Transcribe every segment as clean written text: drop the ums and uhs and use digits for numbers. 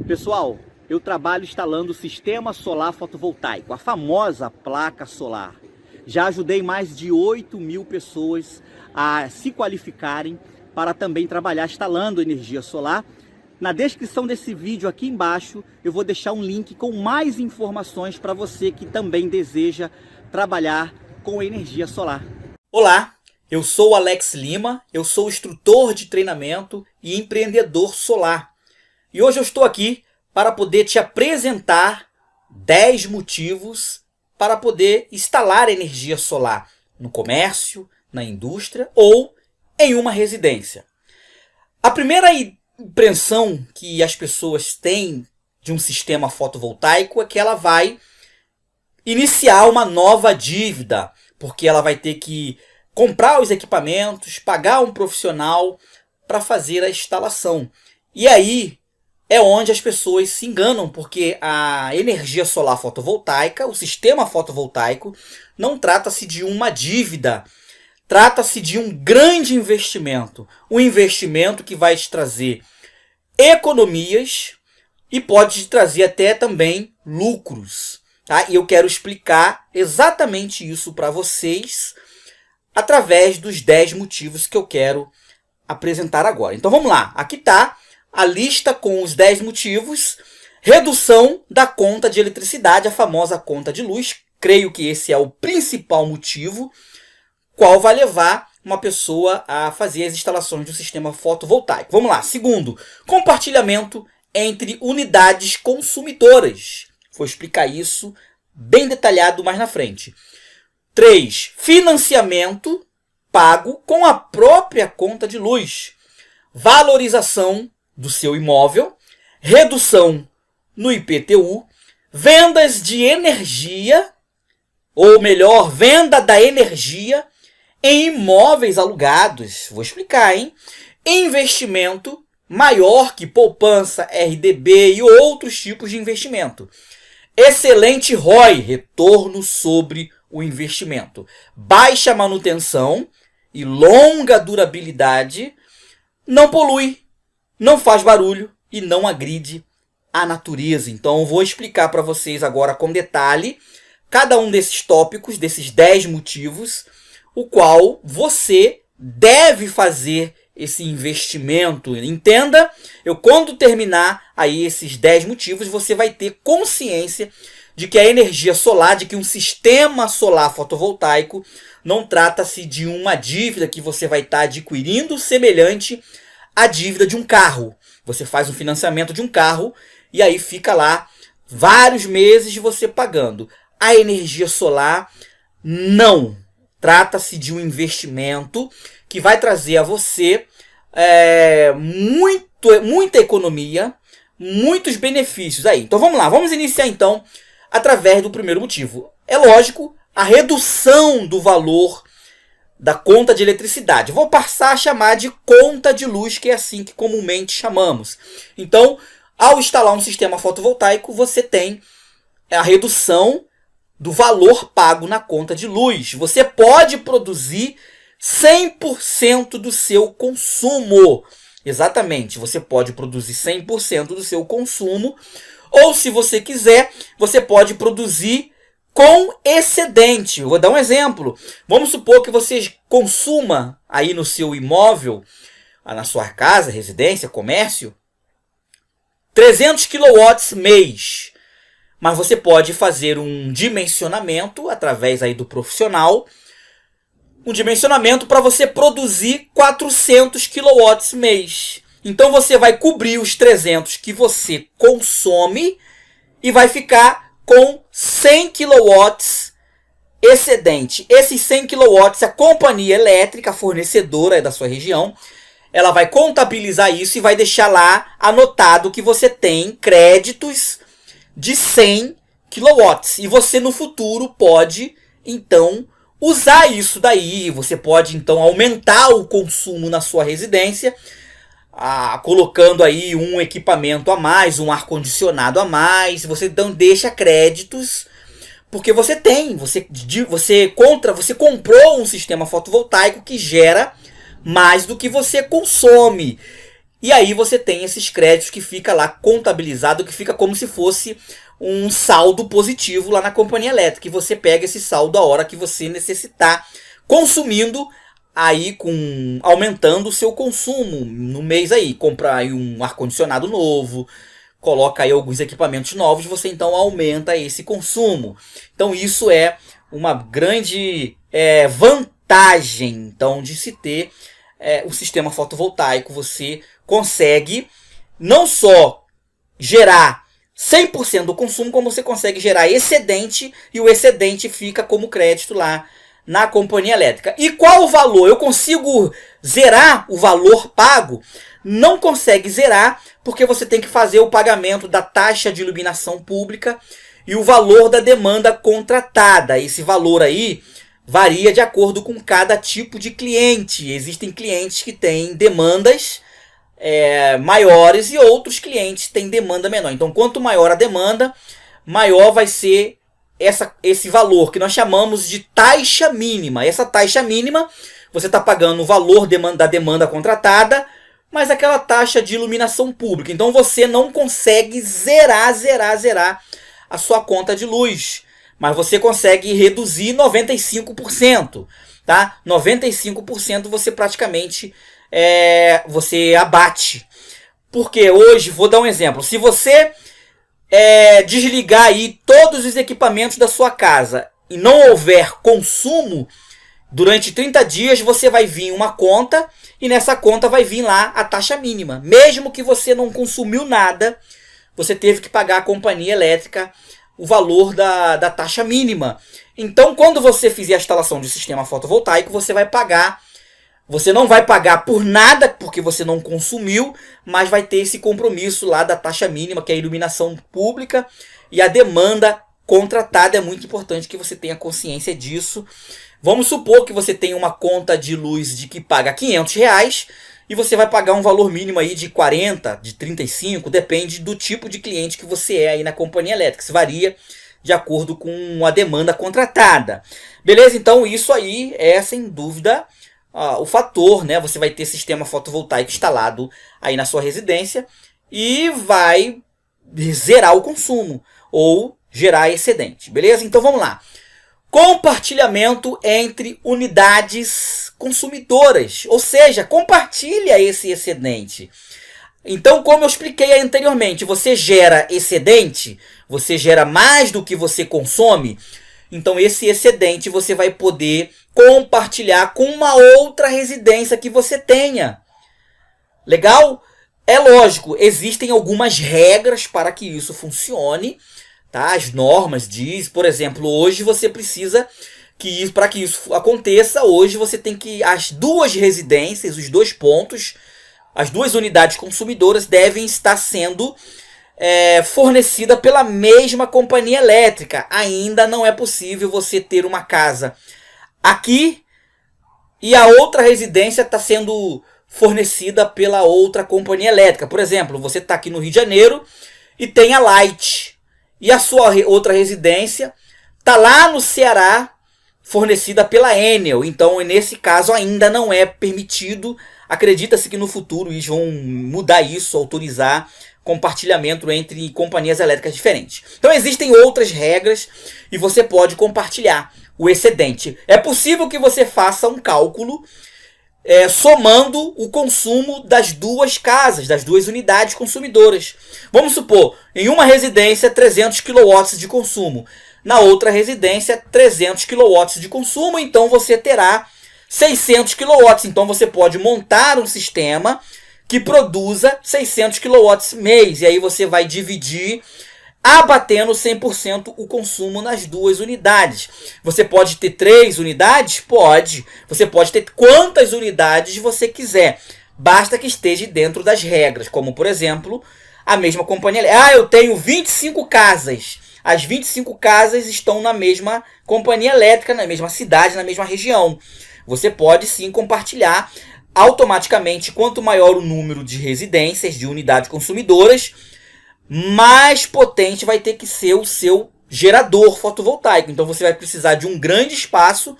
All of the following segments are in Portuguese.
Pessoal, eu trabalho instalando o sistema solar fotovoltaico, a famosa placa solar. Já ajudei mais de 8.000 pessoas a se qualificarem para também trabalhar instalando energia solar. Na descrição desse vídeo aqui embaixo eu vou deixar um link com mais informações para você que também deseja trabalhar com energia solar. Olá, eu sou o Alex Lima, eu sou instrutor de treinamento e empreendedor solar. E hoje eu estou aqui para poder te apresentar 10 motivos para poder instalar energia solar no comércio, na indústria ou em uma residência. A primeira impressão que as pessoas têm de um sistema fotovoltaico é que ela vai iniciar uma nova dívida, porque ela vai ter que comprar os equipamentos, pagar um profissional para fazer a instalação. E aí é onde as pessoas se enganam, porque a energia solar fotovoltaica, o sistema fotovoltaico, não trata-se de uma dívida, trata-se de um grande investimento. Um investimento que vai te trazer economias e pode te trazer até também lucros. Tá? E eu quero explicar exatamente isso para vocês através dos 10 motivos que eu quero apresentar agora. Então vamos lá, aqui está a lista com os 10 motivos. Redução da conta de eletricidade, a famosa conta de luz. Creio que esse é o principal motivo, qual vai levar uma pessoa a fazer as instalações do sistema fotovoltaico. Vamos lá. Segundo, compartilhamento entre unidades consumidoras. Vou explicar isso bem detalhado mais na frente. 3. Financiamento pago com a própria conta de luz. Valorização do seu imóvel, redução no IPTU, vendas de energia, ou melhor, venda da energia em imóveis alugados. Vou explicar, hein? Investimento maior que poupança, RDB e outros tipos de investimento. Excelente ROI, retorno sobre o investimento. Baixa manutenção e longa durabilidade. Não polui, não faz barulho e não agride a natureza. Então, eu vou explicar para vocês agora com detalhe cada um desses tópicos, desses 10 motivos, o qual você deve fazer esse investimento. Entenda, quando terminar aí esses 10 motivos, você vai ter consciência de que a energia solar, de que um sistema solar fotovoltaico não trata-se de uma dívida que você vai estar adquirindo semelhante à dívida de um carro. Você faz um financiamento de um carro e aí fica lá vários meses de você pagando. A energia solar não. Trata-se de um investimento que vai trazer a você muita economia, muitos benefícios aí. Então vamos lá, vamos iniciar então através do primeiro motivo. É lógico, a redução do valor da conta de eletricidade. Vou passar a chamar de conta de luz, que é assim que comumente chamamos. Então, ao instalar um sistema fotovoltaico, você tem a redução do valor pago na conta de luz. Você pode produzir 100% do seu consumo. Exatamente, você pode produzir 100% do seu consumo. Ou, se você quiser, você pode produzir com excedente. Eu vou dar um exemplo. Vamos supor que você consuma aí no seu imóvel, na sua casa, residência, comércio, 300 kW mês. Mas você pode fazer um dimensionamento através aí do profissional, um dimensionamento para você produzir 400 kW mês. Então você vai cobrir os 300 que você consome e vai ficar com 100 kW excedente. Esses 100 kW, a companhia elétrica, a fornecedora da sua região, ela vai contabilizar isso e vai deixar lá anotado que você tem créditos de 100 kW. E você no futuro pode, então, usar isso daí. Você pode, então, aumentar o consumo na sua residência, colocando aí um equipamento a mais, um ar-condicionado a mais. Você então deixa créditos, porque você tem, você comprou um sistema fotovoltaico que gera mais do que você consome. E aí você tem esses créditos que fica lá contabilizado, que fica como se fosse um saldo positivo lá na companhia elétrica. E você pega esse saldo a hora que você necessitar, consumindo, aí aumentando o seu consumo no mês aí. Comprar aí um ar-condicionado novo, coloca aí alguns equipamentos novos, você então aumenta esse consumo. Então isso é uma grande vantagem então, de se ter o sistema fotovoltaico. Você consegue não só gerar 100% do consumo, como você consegue gerar excedente, e o excedente fica como crédito lá na companhia elétrica. E qual o valor? Eu consigo zerar o valor pago? Não consegue zerar, porque você tem que fazer o pagamento da taxa de iluminação pública e o valor da demanda contratada. Esse valor aí varia de acordo com cada tipo de cliente. Existem clientes que têm demandas maiores e outros clientes têm demanda menor. Então, quanto maior a demanda, maior vai ser esse valor que nós chamamos de taxa mínima. Essa taxa mínima, você está pagando o valor da demanda contratada, mas aquela taxa de iluminação pública. Então, você não consegue zerar a sua conta de luz, mas você consegue reduzir 95%, tá? 95% você praticamente você abate. Porque hoje, vou dar um exemplo, se você desligar aí todos os equipamentos da sua casa e não houver consumo, durante 30 dias você vai vir uma conta, e nessa conta vai vir lá a taxa mínima. Mesmo que você não consumiu nada, você teve que pagar à companhia elétrica o valor da taxa mínima. Então, quando você fizer a instalação de sistema fotovoltaico, você vai pagar. Você não vai pagar por nada, porque você não consumiu, mas vai ter esse compromisso lá da taxa mínima, que é a iluminação pública, e a demanda contratada. É muito importante que você tenha consciência disso. Vamos supor que você tem uma conta de luz de que paga R$500, e você vai pagar um valor mínimo aí de 40, de 35, depende do tipo de cliente que você é aí na companhia elétrica. Isso varia de acordo com a demanda contratada. Beleza? Então isso aí é sem dúvida o fator, né? Você vai ter sistema fotovoltaico instalado aí na sua residência e vai zerar o consumo ou gerar excedente. Beleza? Então vamos lá. Compartilhamento entre unidades consumidoras, ou seja, compartilha esse excedente. Então, como eu expliquei anteriormente, você gera excedente, você gera mais do que você consome, então esse excedente você vai poder compartilhar com uma outra residência que você tenha. Legal? É lógico, existem algumas regras para que isso funcione. Tá? As normas dizem, por exemplo, hoje você precisa que para que isso aconteça, hoje você tem que as duas residências, os dois pontos, as duas unidades consumidoras devem estar sendo fornecida pela mesma companhia elétrica. Ainda não é possível você ter uma casa aqui e a outra residência está sendo fornecida pela outra companhia elétrica. Por exemplo, você está aqui no Rio de Janeiro e tem a Light. E a sua outra residência está lá no Ceará, fornecida pela Enel. Então, nesse caso, ainda não é permitido. Acredita-se que no futuro eles vão mudar isso, autorizar compartilhamento entre companhias elétricas diferentes. Então, existem outras regras e você pode compartilhar o excedente. É possível que você faça um cálculo somando o consumo das duas casas, das duas unidades consumidoras. Vamos supor, em uma residência 300 kW de consumo, na outra residência 300 kW de consumo, então você terá 600 kW. Então você pode montar um sistema que produza 600 kW mês, e aí você vai dividir abatendo 100% o consumo nas duas unidades. Você pode ter 3 unidades? Pode. Você pode ter quantas unidades você quiser. Basta que esteja dentro das regras. Como, por exemplo, a mesma companhia. Eu tenho 25 casas. As 25 casas estão na mesma companhia elétrica, na mesma cidade, na mesma região. Você pode sim compartilhar automaticamente. Quanto maior o número de residências, de unidades consumidoras, mais potente vai ter que ser o seu gerador fotovoltaico. Então você vai precisar de um grande espaço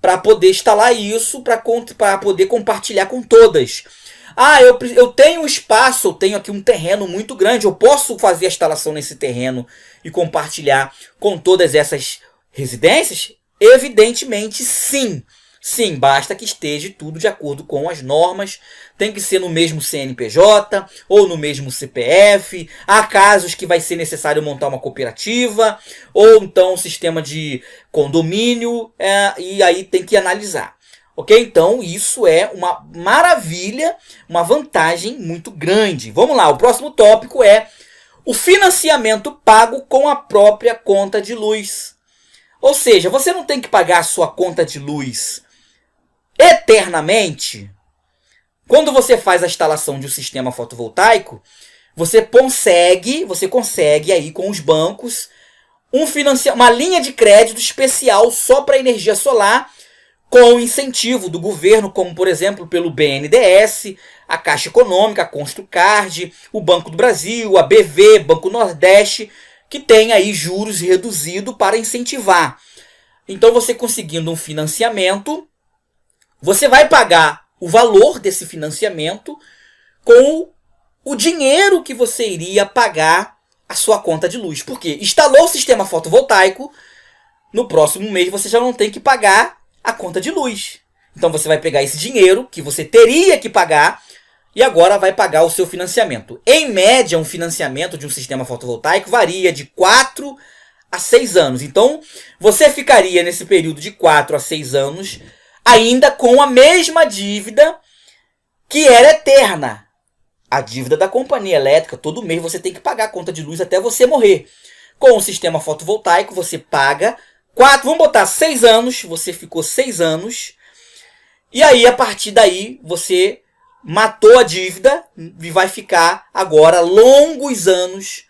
para poder instalar isso, para poder compartilhar com todas. Ah, eu tenho um espaço, eu tenho aqui um terreno muito grande, eu posso fazer a instalação nesse terreno e compartilhar com todas essas residências? Evidentemente sim. Sim, basta que esteja tudo de acordo com as normas. Tem que ser no mesmo CNPJ ou no mesmo CPF. Há casos que vai ser necessário montar uma cooperativa ou então um sistema de condomínio, e aí tem que analisar. Ok? Então isso é uma maravilha, uma vantagem muito grande. Vamos lá, o próximo tópico é o financiamento pago com a própria conta de luz. Ou seja, você não tem que pagar a sua conta de luz eternamente. Quando você faz a instalação de um sistema fotovoltaico, você consegue aí com os bancos uma linha de crédito especial só para energia solar, com incentivo do governo, como por exemplo pelo BNDES, a Caixa Econômica, a Construcard, o Banco do Brasil, a BV, Banco Nordeste, que tem aí juros reduzidos para incentivar. Então você conseguindo um financiamento, você vai pagar o valor desse financiamento com o dinheiro que você iria pagar a sua conta de luz. Porque instalou o sistema fotovoltaico, no próximo mês você já não tem que pagar a conta de luz. Então você vai pegar esse dinheiro que você teria que pagar e agora vai pagar o seu financiamento. Em média, um financiamento de um sistema fotovoltaico varia de 4 a 6 anos. Então você ficaria nesse período de 4 a 6 anos ainda com a mesma dívida que era eterna. A dívida da companhia elétrica, todo mês você tem que pagar a conta de luz até você morrer. Com o sistema fotovoltaico, você paga 4, vamos botar 6 anos, você ficou 6 anos, e aí a partir daí você matou a dívida e vai ficar agora longos anos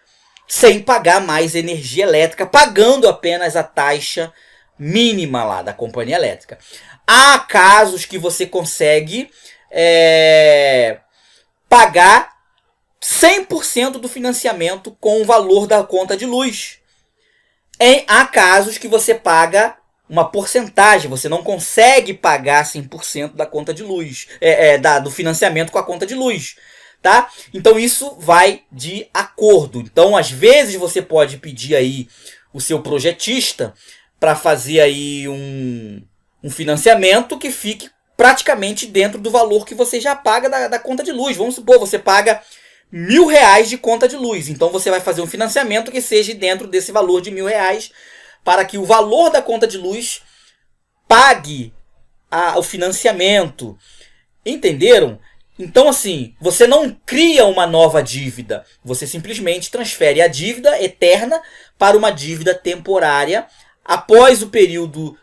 sem pagar mais energia elétrica, pagando apenas a taxa mínima lá da companhia elétrica. Há casos que você consegue pagar 100% do financiamento com o valor da conta de luz. Há casos que você paga uma porcentagem, você não consegue pagar 100% da conta de luz, do financiamento com a conta de luz. Tá? Então isso vai de acordo. Então às vezes você pode pedir aí o seu projetista para fazer aí um financiamento que fique praticamente dentro do valor que você já paga da conta de luz. Vamos supor, você paga R$1.000 de conta de luz. Então você vai fazer um financiamento que seja dentro desse valor de R$1.000 para que o valor da conta de luz pague o financiamento. Entenderam? Então assim, você não cria uma nova dívida. Você simplesmente transfere a dívida eterna para uma dívida temporária. Após o período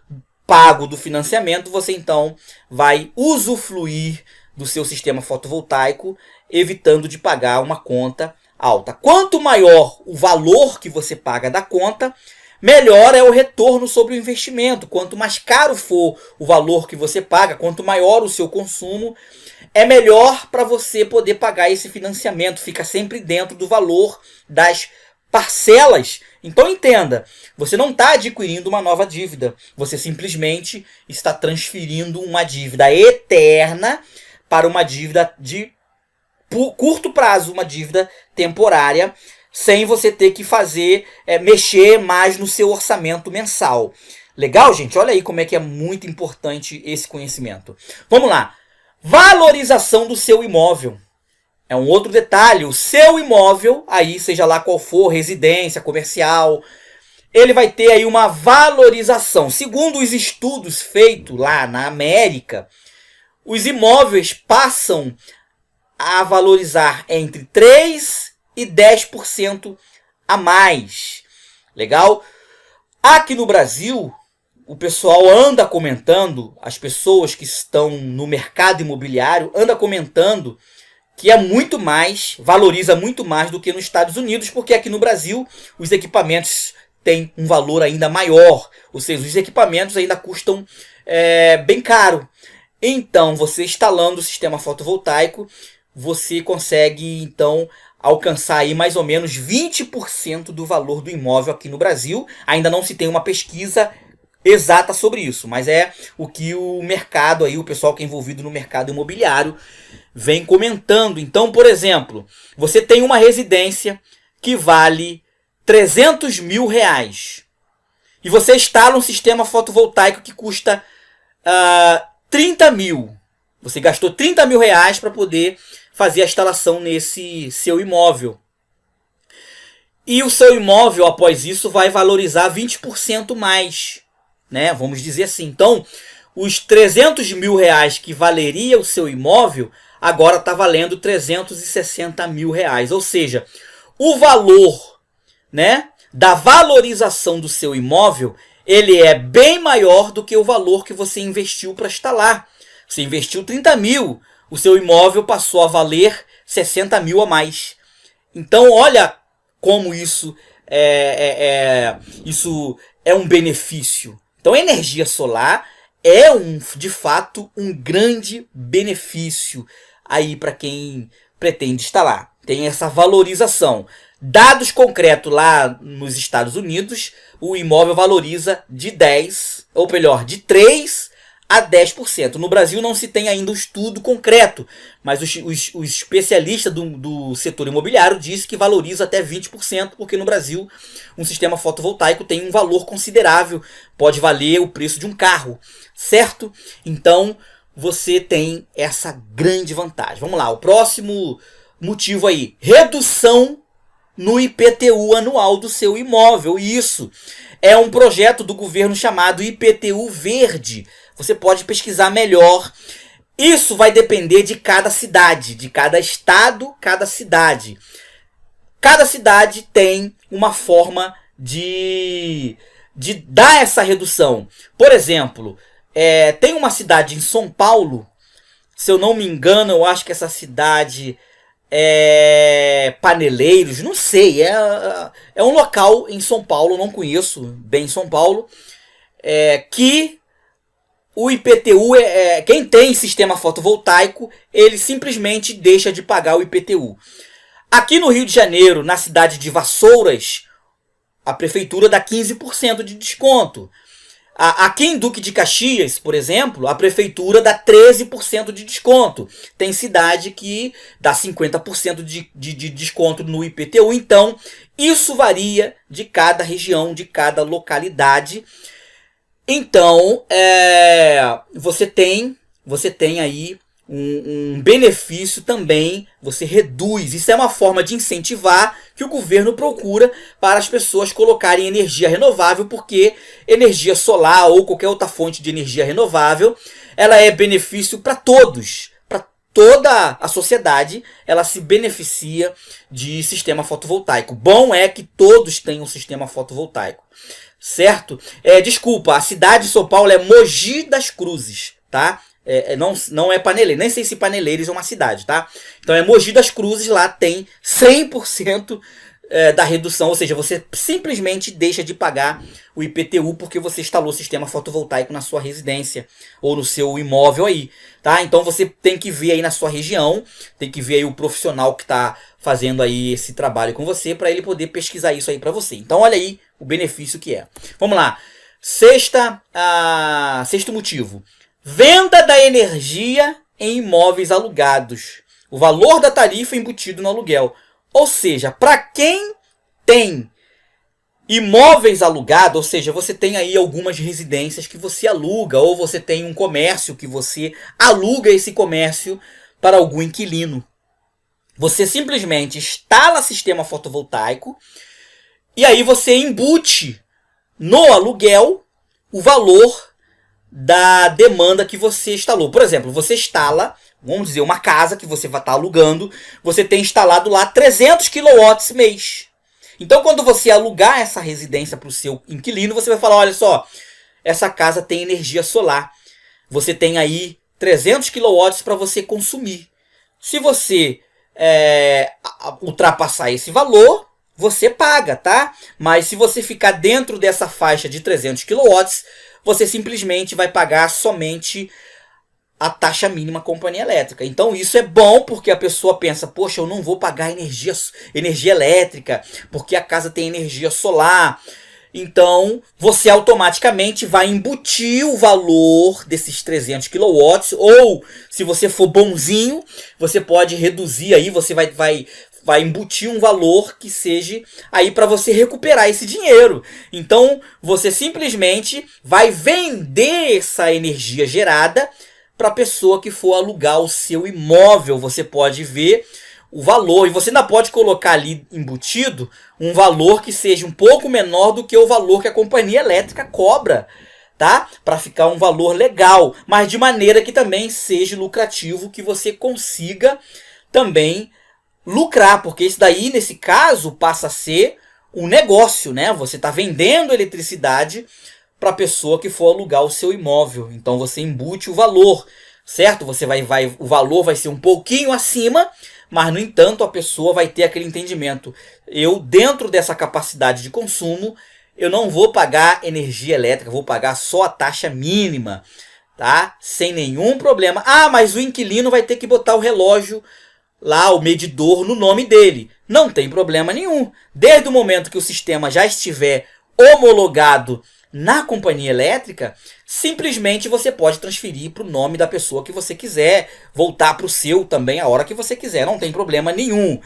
pago do financiamento, você então vai usufruir do seu sistema fotovoltaico, evitando de pagar uma conta alta. Quanto maior o valor que você paga da conta, melhor é o retorno sobre o investimento. Quanto mais caro for o valor que você paga, quanto maior o seu consumo, é melhor para você poder pagar esse financiamento. Fica sempre dentro do valor das parcelas. Então entenda, você não está adquirindo uma nova dívida, você simplesmente está transferindo uma dívida eterna para uma dívida de curto prazo, uma dívida temporária, sem você ter que mexer mais no seu orçamento mensal. Legal, gente? Olha aí como é que é muito importante esse conhecimento. Vamos lá. Valorização do seu imóvel. É um outro detalhe, o seu imóvel, aí seja lá qual for, residência, comercial, ele vai ter aí uma valorização. Segundo os estudos feitos lá na América, os imóveis passam a valorizar entre 3% e 10% a mais. Legal? Aqui no Brasil, o pessoal anda comentando, as pessoas que estão no mercado imobiliário andam comentando que valoriza muito mais do que nos Estados Unidos, porque aqui no Brasil os equipamentos têm um valor ainda maior, ou seja, os equipamentos ainda custam bem caro. Então, você instalando o sistema fotovoltaico, você consegue então alcançar aí mais ou menos 20% do valor do imóvel aqui no Brasil. Ainda não se tem uma pesquisa exata sobre isso, mas é o que o mercado aí, o pessoal que é envolvido no mercado imobiliário vem comentando. Então, por exemplo, você tem uma residência que vale 300 mil reais e você instala um sistema fotovoltaico que custa 30 mil. Você gastou 30 mil reais para poder fazer a instalação nesse seu imóvel. E o seu imóvel, após isso, vai valorizar 20% mais, né? Vamos dizer assim. Então, os 300 mil reais que valeria o seu imóvel, agora está valendo 360 mil reais. Ou seja, o valor, né, da valorização do seu imóvel, ele é bem maior do que o valor que você investiu para instalar. Você investiu 30 mil, o seu imóvel passou a valer 60 mil a mais. Então, olha como isso isso é um benefício. Então, a energia solar é de fato um grande benefício aí para quem pretende instalar. Tem essa valorização. Dados concretos lá nos Estados Unidos, o imóvel valoriza de 3 a 10%. No Brasil não se tem ainda um estudo concreto, mas os especialistas do setor imobiliário dizem que valoriza até 20%, porque no Brasil um sistema fotovoltaico tem um valor considerável, pode valer o preço de um carro, certo? Então você tem essa grande vantagem. Vamos lá, o próximo motivo aí, redução no IPTU anual do seu imóvel. Isso é um projeto do governo chamado IPTU Verde. Você pode pesquisar melhor. Isso vai depender de cada cidade, de cada estado, cada cidade. Cada cidade tem uma forma de dar essa redução. Por exemplo, tem uma cidade em São Paulo, se eu não me engano, eu acho que essa cidade Paneleiros, não sei, é um local em São Paulo, não conheço bem São Paulo, que o IPTU, quem tem sistema fotovoltaico, ele simplesmente deixa de pagar o IPTU. Aqui no Rio de Janeiro, na cidade de Vassouras, a prefeitura dá 15% de desconto. Aqui em Duque de Caxias, por exemplo, a prefeitura dá 13% de desconto. Tem cidade que dá 50% de desconto no IPTU. Então, isso varia de cada região, de cada localidade. Então, você tem aí um benefício também, você reduz. Isso é uma forma de incentivar que o governo procura para as pessoas colocarem energia renovável, porque energia solar ou qualquer outra fonte de energia renovável, ela é benefício para todos, para toda a sociedade, ela se beneficia de sistema fotovoltaico. Bom é que todos tenham um sistema fotovoltaico, certo? Desculpa, a cidade de São Paulo é Mogi das Cruzes, tá? Não é Paneleiros, nem sei se Paneleiros é uma cidade, tá? Então é Mogi das Cruzes, lá tem 100% da redução, ou seja, você simplesmente deixa de pagar o IPTU porque você instalou sistema fotovoltaico na sua residência ou no seu imóvel aí, tá? Então você tem que ver aí na sua região, tem que ver aí o profissional que está fazendo aí esse trabalho com você para ele poder pesquisar isso aí para você. Então olha aí o benefício que é. Vamos lá, sexto motivo. Venda da energia em imóveis alugados. O valor da tarifa embutido no aluguel. Ou seja, para quem tem imóveis alugados, ou seja, você tem aí algumas residências que você aluga, ou você tem um comércio que você aluga esse comércio para algum inquilino. Você simplesmente instala sistema fotovoltaico e aí você embute no aluguel o valor da demanda que você instalou. Por exemplo, você instala, vamos dizer, uma casa que você vai estar alugando, você tem instalado lá 300 kW mês. Então, quando você alugar essa residência para o seu inquilino, você vai falar, olha só, essa casa tem energia solar. Você tem aí 300 kW para você consumir. Se você ultrapassar esse valor, você paga, tá? Mas se você ficar dentro dessa faixa de 300 kW, você simplesmente vai pagar somente a taxa mínima companhia elétrica. Então isso é bom porque a pessoa pensa, poxa, eu não vou pagar energia elétrica porque a casa tem energia solar. então você automaticamente vai embutir o valor desses 300 kW, ou se você for bonzinho, você pode reduzir aí, você vai embutir um valor que seja aí para você recuperar esse dinheiro. Então você simplesmente vai vender essa energia gerada para a pessoa que for alugar o seu imóvel. Você pode ver o valor, e você ainda pode colocar ali embutido um valor que seja um pouco menor do que o valor que a companhia elétrica cobra, tá? Para ficar um valor legal, mas de maneira que também seja lucrativo, que você consiga também lucrar, porque isso daí, nesse caso, passa a ser um negócio, né? Você está vendendo eletricidade para a pessoa que for alugar o seu imóvel. Então você embute o valor, certo? O valor vai ser um pouquinho acima, mas, no entanto, a pessoa vai ter aquele entendimento. Eu, dentro dessa capacidade de consumo, eu não vou pagar energia elétrica, vou pagar só a taxa mínima, tá? Sem nenhum problema. Ah, mas o inquilino vai ter que botar o relógio lá, o medidor, no nome dele. Não tem problema nenhum. Desde o momento que o sistema já estiver homologado na companhia elétrica, simplesmente você pode transferir para o nome da pessoa que você quiser, voltar para o seu também a hora que você quiser, não tem problema nenhum.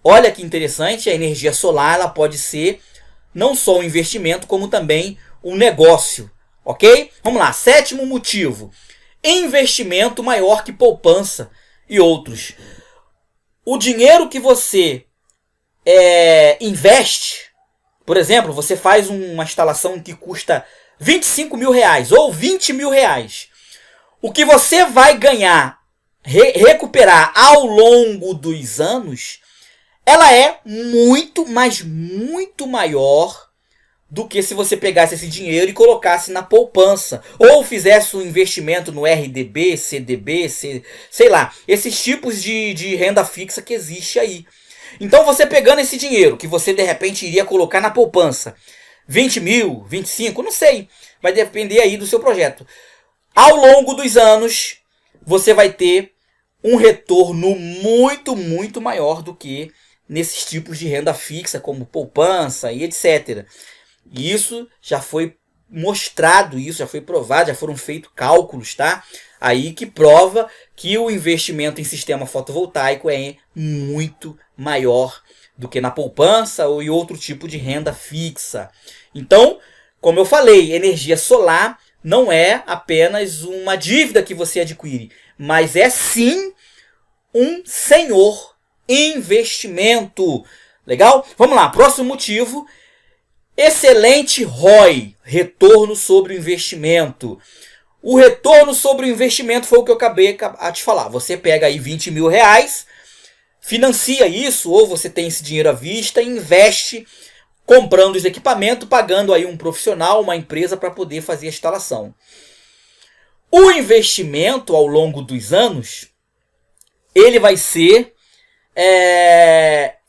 Olha que interessante, a energia solar ela pode ser não só um investimento, como também um negócio, ok? Vamos lá, 7º motivo, investimento maior que poupança e outros. O dinheiro que você investe, por exemplo, você faz uma instalação que custa 25 mil reais ou 20 mil reais. O que você vai ganhar, recuperar ao longo dos anos, ela é muito, mas muito maior do que se você pegasse esse dinheiro e colocasse na poupança. Ou fizesse um investimento no RDB, CDB, sei lá, esses tipos de renda fixa que existe aí. Então você pegando esse dinheiro que você de repente iria colocar na poupança, 20 mil, 25, não sei, vai depender aí do seu projeto. Ao longo dos anos, você vai ter um retorno muito, muito maior do que nesses tipos de renda fixa, como poupança e etc. E isso já foi mostrado, isso já foi provado, já foram feitos cálculos, tá? Aí que prova que o investimento em sistema fotovoltaico é muito maior do que na poupança ou em outro tipo de renda fixa. Então, como eu falei, energia solar não é apenas uma dívida que você adquire, mas é sim um senhor investimento. Legal? Vamos lá, próximo motivo. Excelente ROI, retorno sobre o investimento. O retorno sobre o investimento foi o que eu acabei de te falar. Você pega aí 20 mil reais, financia isso, ou você tem esse dinheiro à vista e investe comprando os equipamentos, pagando aí um profissional, uma empresa para poder fazer a instalação. O investimento ao longo dos anos, ele vai ser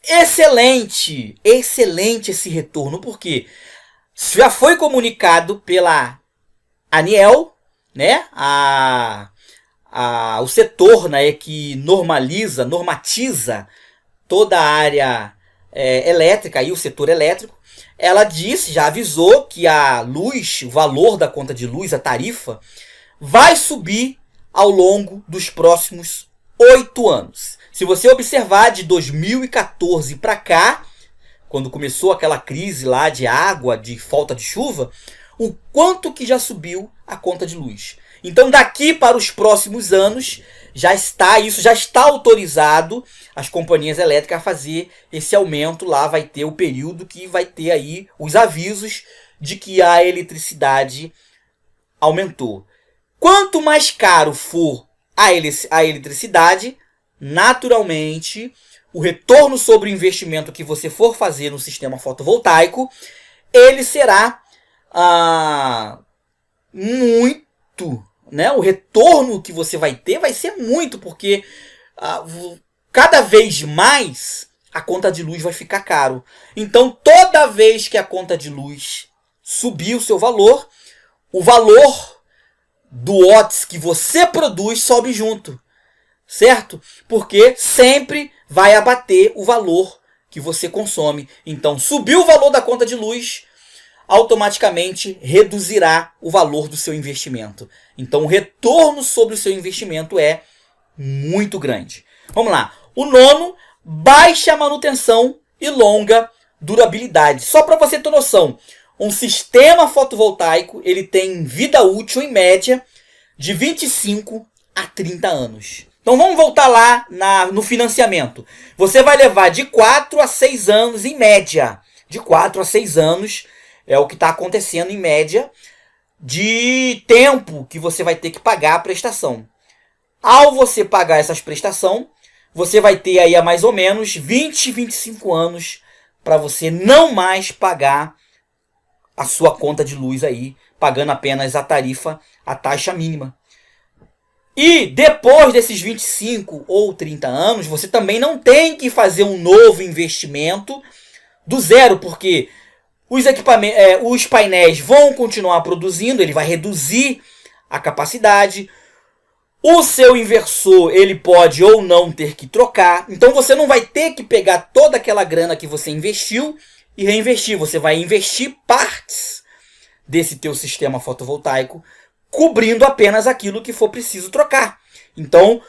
excelente esse retorno, porque já foi comunicado pela ANEEL, né? O setor, né, que normatiza toda a área elétrica e o setor elétrico. Ela disse, já avisou que a luz, o valor da conta de luz, a tarifa, vai subir ao longo dos próximos 8 anos. Se você observar de 2014 para cá, quando começou aquela crise lá de água, de falta de chuva, o quanto que já subiu a conta de luz. Então daqui para os próximos anos já está autorizado as companhias elétricas a fazer esse aumento lá, vai ter o período que vai ter aí os avisos de que a eletricidade aumentou. Quanto mais caro for a eletricidade, naturalmente, o retorno sobre o investimento que você for fazer no sistema fotovoltaico, ele será muito, né? O retorno que você vai ter vai ser muito, porque cada vez mais a conta de luz vai ficar caro. Então, toda vez que a conta de luz subir o seu valor, o valor do watts que você produz sobe junto, certo? Porque sempre vai abater o valor que você consome. Então, subiu o valor da conta de luz, automaticamente reduzirá o valor do seu investimento. Então o retorno sobre o seu investimento é muito grande. Vamos lá. O nono, baixa manutenção e longa durabilidade. Só para você ter noção, um sistema fotovoltaico ele tem vida útil em média de 25 a 30 anos. Então vamos voltar lá no financiamento. Você vai levar de 4 a 6 anos em média. De 4 a 6 anos é o que está acontecendo em média de tempo que você vai ter que pagar a prestação. Ao você pagar essas prestações, você vai ter aí a mais ou menos 20, 25 anos para você não mais pagar a sua conta de luz aí, pagando apenas a tarifa, a taxa mínima. E depois desses 25 ou 30 anos, você também não tem que fazer um novo investimento do zero, porque os painéis vão continuar produzindo, ele vai reduzir a capacidade. O seu inversor, ele pode ou não ter que trocar. Então você não vai ter que pegar toda aquela grana que você investiu e reinvestir. Você vai investir partes desse teu sistema fotovoltaico, cobrindo apenas aquilo que for preciso trocar. Então,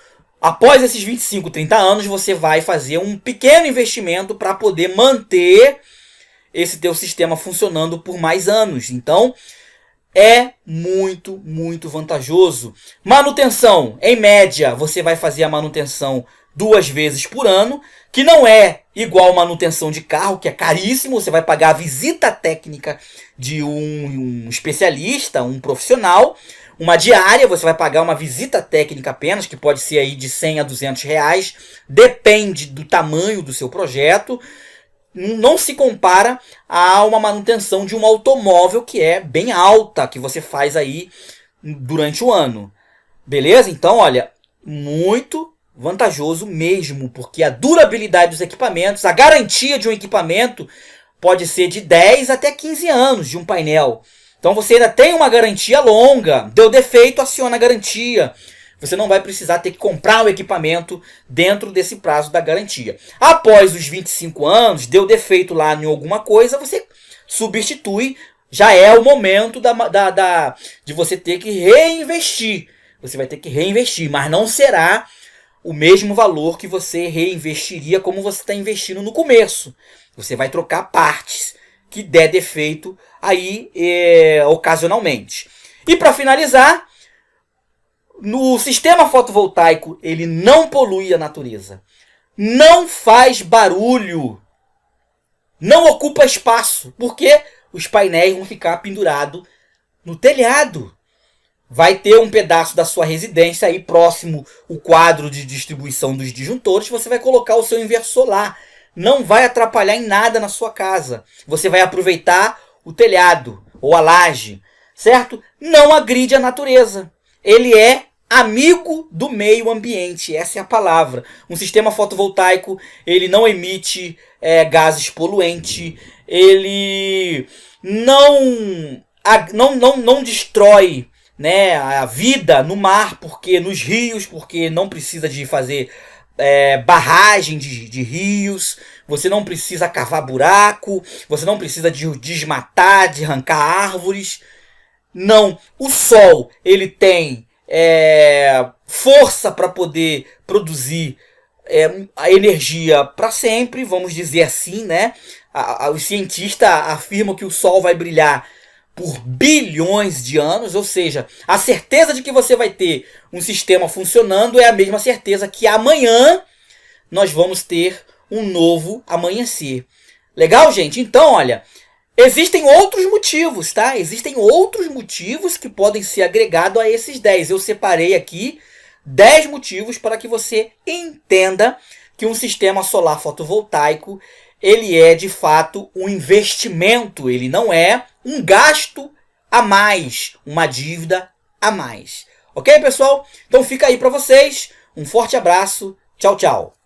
após esses 25, 30 anos, você vai fazer um pequeno investimento para poder manter esse teu sistema funcionando por mais anos. Então, é muito, muito vantajoso. Manutenção, em média, você vai fazer a manutenção 2 vezes por ano, que não é igual manutenção de carro, que é caríssimo. Você vai pagar a visita técnica de um especialista, um profissional. Uma diária, você vai pagar uma visita técnica apenas, que pode ser aí de 100 a 200 reais. Depende do tamanho do seu projeto. Não se compara a uma manutenção de um automóvel que é bem alta, que você faz aí durante o ano. Beleza? Então, olha, muito vantajoso mesmo, porque a durabilidade dos equipamentos, a garantia de um equipamento pode ser de 10 até 15 anos de um painel. Então você ainda tem uma garantia longa. Deu defeito, aciona a garantia. Você não vai precisar ter que comprar o equipamento dentro desse prazo da garantia. Após os 25 anos, deu defeito lá em alguma coisa, você substitui. Já é o momento de você ter que reinvestir. Você vai ter que reinvestir, mas não será o mesmo valor que você reinvestiria como você está investindo no começo. Você vai trocar partes que der defeito aí ocasionalmente. E para finalizar, no sistema fotovoltaico, ele não polui a natureza, não faz barulho, não ocupa espaço, porque os painéis vão ficar pendurados no telhado. Vai ter um pedaço da sua residência aí próximo o quadro de distribuição dos disjuntores, você vai colocar o seu inversor lá. Não vai atrapalhar em nada na sua casa. Você vai aproveitar o telhado ou a laje, certo? Não agride a natureza. Ele é amigo do meio ambiente, essa é a palavra. Um sistema fotovoltaico, ele não emite gases poluentes, ele não destrói, né, a vida no mar, porque nos rios, porque não precisa de fazer barragem de rios, você não precisa cavar buraco, você não precisa de desmatar, de arrancar árvores. Não, o sol ele tem força para poder produzir a energia para sempre, vamos dizer assim, né? Os cientistas afirmam que o sol vai brilhar por bilhões de anos, ou seja, a certeza de que você vai ter um sistema funcionando é a mesma certeza que amanhã nós vamos ter um novo amanhecer. Legal, gente? Então, olha, existem outros motivos, tá? Existem outros motivos que podem ser agregados a esses 10. Eu separei aqui 10 motivos para que você entenda que um sistema solar fotovoltaico ele é, de fato, um investimento. Ele não é um gasto a mais, uma dívida a mais. Ok, pessoal? Então fica aí para vocês. Um forte abraço. Tchau, tchau.